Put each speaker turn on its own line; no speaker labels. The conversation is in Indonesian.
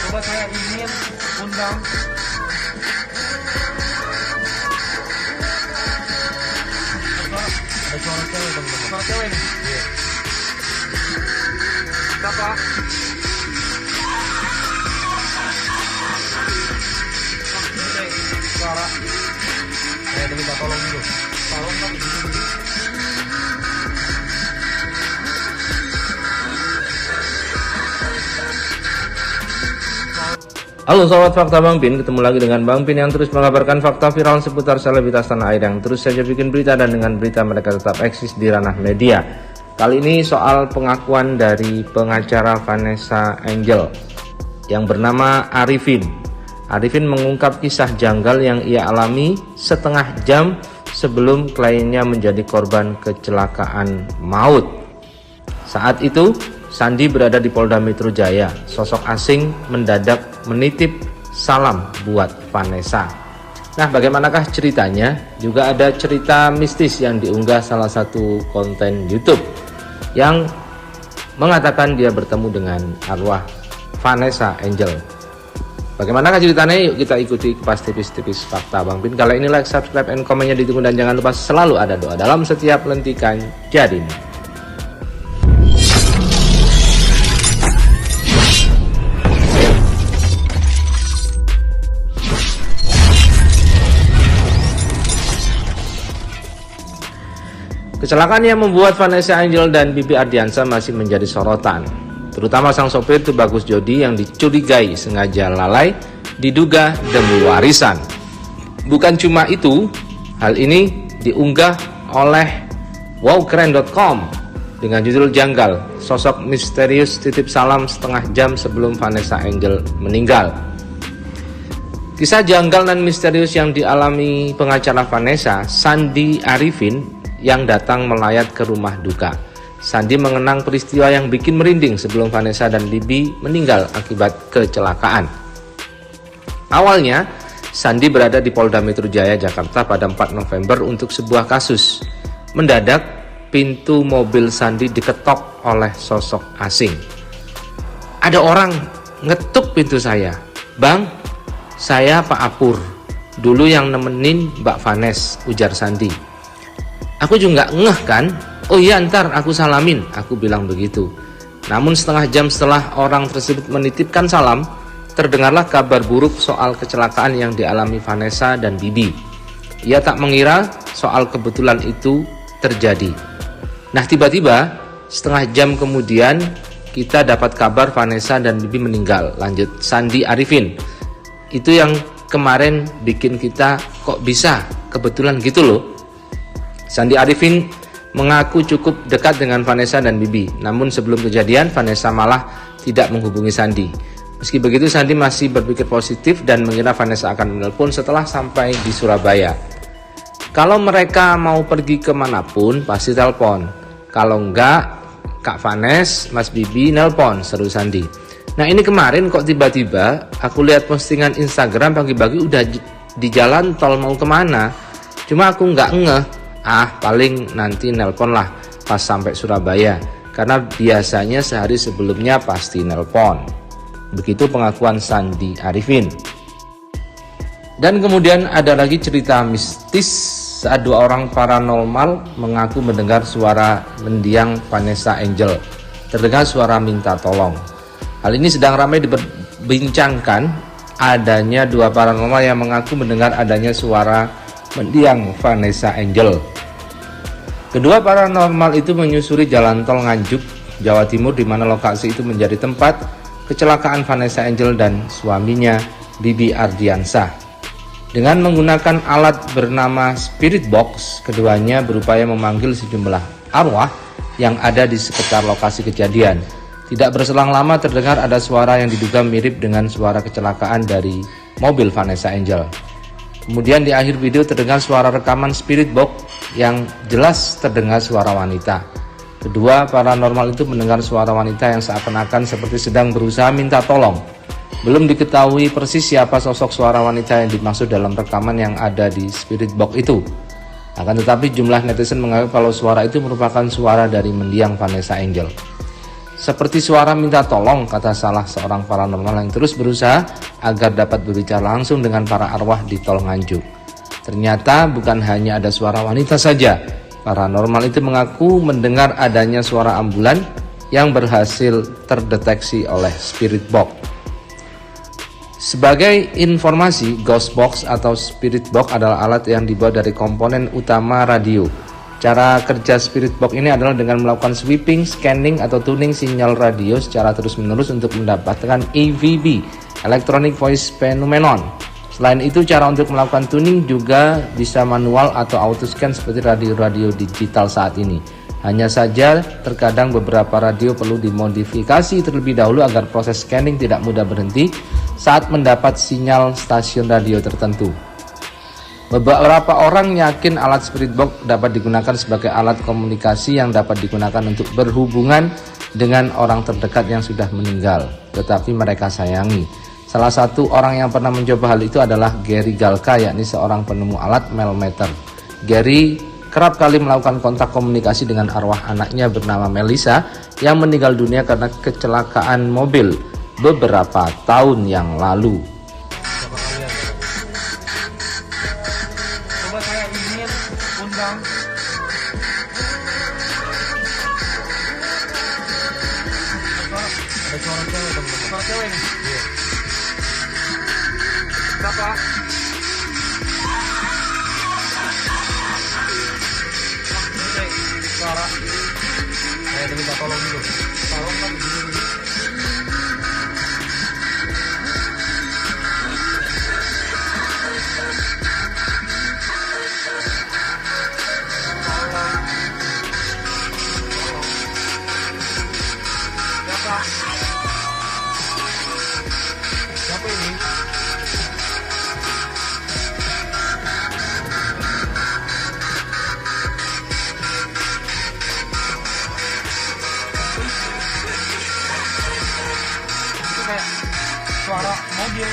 Coba saya ingin undang ada suara cewek teman-teman. Suara cewek nih? Iya. Siapa? Suara. Saya minta tolong dulu. Tolong Pak.
Halo sobat Fakta Bang Pin, ketemu lagi dengan Bang Pin yang terus mengabarkan fakta viral seputar selebritas tanah air yang terus saja bikin berita, dan dengan berita mereka tetap eksis di ranah media. Kali ini soal pengakuan dari pengacara Vanessa Angel yang bernama Arifin. Arifin mengungkap kisah janggal yang ia alami setengah jam sebelum kliennya menjadi korban kecelakaan maut. Saat itu Sandi berada di Polda Metro Jaya. Sosok asing mendadak menitip salam buat Vanessa. Nah, bagaimanakah ceritanya? Juga ada cerita mistis yang diunggah salah satu konten YouTube yang mengatakan dia bertemu dengan arwah Vanessa Angel. Bagaimanakah ceritanya? Yuk kita ikuti kupas tipis-tipis fakta Bang Pin. Kalau ini like, subscribe, and komennya ditunggu, dan jangan lupa selalu ada doa dalam setiap lentikan jadimu. Kecelakaan yang membuat Vanessa Angel dan Bibi Ardiansa masih menjadi sorotan, terutama sang sopir Tubagus Jodi yang dicurigai sengaja lalai diduga demi warisan. Bukan cuma itu, hal ini diunggah oleh wowkeren.com dengan judul janggal, sosok misterius titip salam setengah jam sebelum Vanessa Angel meninggal. Kisah janggal dan misterius yang dialami pengacara Vanessa, Sandi Arifin, yang datang melayat ke rumah duka. Sandi mengenang peristiwa yang bikin merinding sebelum Vanessa dan Bibi meninggal akibat kecelakaan. Awalnya, Sandi berada di Polda Metro Jaya, Jakarta pada 4 November untuk sebuah kasus. Mendadak, pintu mobil Sandi diketok oleh sosok asing. Ada orang ngetuk pintu saya. Bang, saya Pak Apur, dulu yang nemenin Mbak Vanes, ujar Sandi. Aku juga ngeh kan? Oh iya, ntar aku salamin, aku bilang begitu. Namun setengah jam setelah orang tersebut menitipkan salam, terdengarlah kabar buruk soal kecelakaan yang dialami Vanessa dan Bibi. Ia tak mengira soal kebetulan itu terjadi. Nah, tiba-tiba setengah jam kemudian kita dapat kabar Vanessa dan Bibi meninggal. Lanjut Sandi Arifin. Itu yang kemarin bikin kita kok bisa kebetulan gitu loh. Sandi Arifin mengaku cukup dekat dengan Vanessa dan Bibi. Namun sebelum kejadian, Vanessa malah tidak menghubungi Sandi. Meski begitu, Sandi masih berpikir positif dan mengira Vanessa akan menelpon setelah sampai di Surabaya. Kalau mereka mau pergi kemanapun, pasti telepon. Kalau enggak, Kak Vanes, Mas Bibi nelpon, seru Sandi. Nah, ini kemarin kok tiba-tiba aku lihat postingan Instagram pagi-pagi udah di jalan tol mau kemana. Cuma aku nggak ngeh. Paling nanti nelpon lah pas sampai Surabaya, karena biasanya sehari sebelumnya pasti nelpon. Begitu pengakuan Sandi Arifin. Dan kemudian ada lagi cerita mistis saat dua orang paranormal mengaku mendengar suara mendiang Vanessa Angel. Terdengar suara minta tolong. Hal ini sedang ramai diperbincangkan, adanya dua paranormal yang mengaku mendengar adanya suara mendiang Vanessa Angel. Kedua paranormal itu menyusuri jalan tol Nganjuk, Jawa Timur, di mana lokasi itu menjadi tempat kecelakaan Vanessa Angel dan suaminya Bibi Ardiansa. Dengan menggunakan alat bernama Spirit Box, keduanya berupaya memanggil sejumlah arwah yang ada di sekitar lokasi kejadian. Tidak berselang lama terdengar ada suara yang diduga mirip dengan suara kecelakaan dari mobil Vanessa Angel. Kemudian di akhir video terdengar suara rekaman Spirit Box yang jelas terdengar suara wanita. Kedua paranormal itu mendengar suara wanita yang seakan-akan seperti sedang berusaha minta tolong. Belum diketahui persis siapa sosok suara wanita yang dimaksud dalam rekaman yang ada di Spirit Box itu. Akan tetapi jumlah netizen menganggap kalau suara itu merupakan suara dari mendiang Vanessa Angel. Seperti suara minta tolong, kata salah seorang paranormal yang terus berusaha agar dapat berbicara langsung dengan para arwah di Tol Nganjuk. Ternyata bukan hanya ada suara wanita saja. Paranormal itu mengaku mendengar adanya suara ambulan yang berhasil terdeteksi oleh spirit box. Sebagai informasi, ghost box atau spirit box adalah alat yang dibuat dari komponen utama radio. Cara kerja spirit box ini adalah dengan melakukan sweeping, scanning, atau tuning sinyal radio secara terus-menerus untuk mendapatkan EVP, Electronic Voice Phenomenon. Selain itu, cara untuk melakukan tuning juga bisa manual atau auto scan seperti radio-radio digital saat ini. Hanya saja, terkadang beberapa radio perlu dimodifikasi terlebih dahulu agar proses scanning tidak mudah berhenti saat mendapat sinyal stasiun radio tertentu. Beberapa orang yakin alat spirit box dapat digunakan sebagai alat komunikasi yang dapat digunakan untuk berhubungan dengan orang terdekat yang sudah meninggal, tetapi mereka sayangi. Salah satu orang yang pernah mencoba hal itu adalah Gary Galka, yakni seorang penemu alat Melmeter. Gary kerap kali melakukan kontak komunikasi dengan arwah anaknya bernama Melissa yang meninggal dunia karena kecelakaan mobil beberapa tahun yang lalu.
Coba saya ingin undang ada suara cewek, teman-teman. Suara cewek nih. Iya. Berapa? Suara. Saya minta tolong dulu. Tolong kan begini. Siapa ini? Itu kayak suara mobil.